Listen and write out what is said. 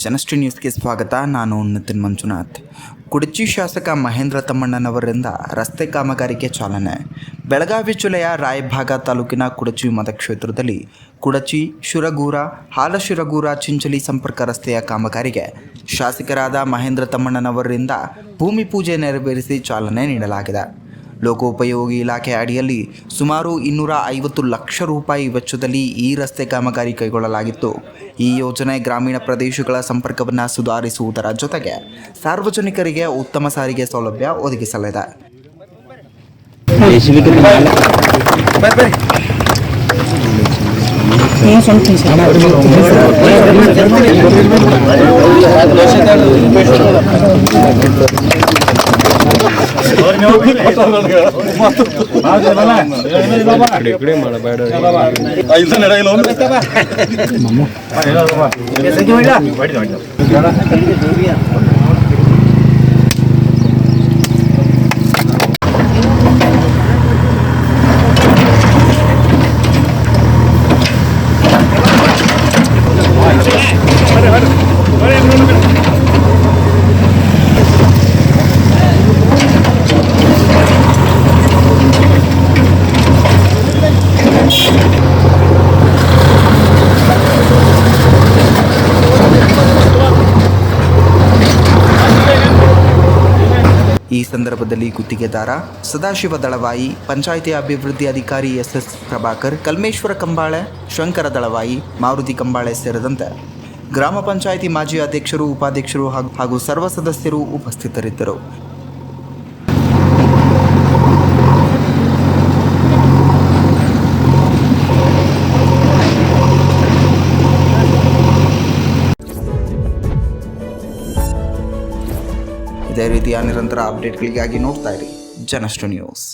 ಜನಶ್ರೀ ನ್ಯೂಸ್ಗೆ ಸ್ವಾಗತ. ನಾನು ನಿತಿನ್ ಮಂಜುನಾಥ್. ಕುಡಚಿ ಶಾಸಕ ಮಹೇಂದ್ರ ತಮ್ಮಣ್ಣನವರಿಂದ ರಸ್ತೆ ಕಾಮಗಾರಿಗೆ ಚಾಲನೆ. ಬೆಳಗಾವಿ ಜಿಲ್ಲೆಯ ರಾಯಭಾಗ ತಾಲೂಕಿನ ಕುಡಚಿ ಮತಕ್ಷೇತ್ರದಲ್ಲಿ ಕುಡಚಿ ಶಿರಗೂರ ಹಾಲಶಿರಗೂರ ಚಿಂಚಲಿ ಸಂಪರ್ಕ ರಸ್ತೆಯ ಕಾಮಗಾರಿಗೆ ಶಾಸಕರಾದ ಮಹೇಂದ್ರ ತಮ್ಮಣ್ಣನವರಿಂದ ಭೂಮಿ ಪೂಜೆ ನೆರವೇರಿಸಿ ಚಾಲನೆ ನೀಡಲಾಗಿದೆ. ಲೋಕೋಪಯೋಗಿ ಇಲಾಖೆ ಅಡಿಯಲ್ಲಿ ಸುಮಾರು 250 ಲಕ್ಷ ರೂಪಾಯಿ ವೆಚ್ಚದಲ್ಲಿ ಈ ರಸ್ತೆ ಕಾಮಗಾರಿ ಕೈಗೊಳ್ಳಲಾಗಿತ್ತು. ಈ ಯೋಜನೆ ಗ್ರಾಮೀಣ ಪ್ರದೇಶಗಳ ಸಂಪರ್ಕವನ್ನು ಸುಧಾರಿಸುವುದರ ಜೊತೆಗೆ ಸಾರ್ವಜನಿಕರಿಗೆ ಉತ್ತಮ ಸಾರಿಗೆ ಸೌಲಭ್ಯ ಒದಗಿಸಲಿದೆ. ಈ ಸಂದರ್ಭದಲ್ಲಿ ಗುತ್ತಿಗೆದಾರ ಸದಾಶಿವ ದಳವಾಯಿ, ಪಂಚಾಯಿತಿ ಅಭಿವೃದ್ಧಿ ಅಧಿಕಾರಿ SS ಪ್ರಭಾಕರ್, ಕಲ್ಮೇಶ್ವರ ಕಂಬಾಳೆ, ಶಂಕರ ದಳವಾಯಿ, ಮಾರುತಿ ಕಂಬಾಳೆ ಸೇರಿದಂತೆ ಗ್ರಾಮ ಪಂಚಾಯಿತಿ ಮಾಜಿ ಅಧ್ಯಕ್ಷರು, ಉಪಾಧ್ಯಕ್ಷರು ಹಾಗೂ ಸರ್ವ ಸದಸ್ಯರು ಉಪಸ್ಥಿತರಿದ್ದರು. ಇದೇ ರೀತಿಯ ನಿರಂತರ ಅಪ್ಡೇಟ್ಗಳಿಗಾಗಿ ನೋಡ್ತಾ ಇರಿ ಜನಶ್ರೀ ನ್ಯೂಸ್.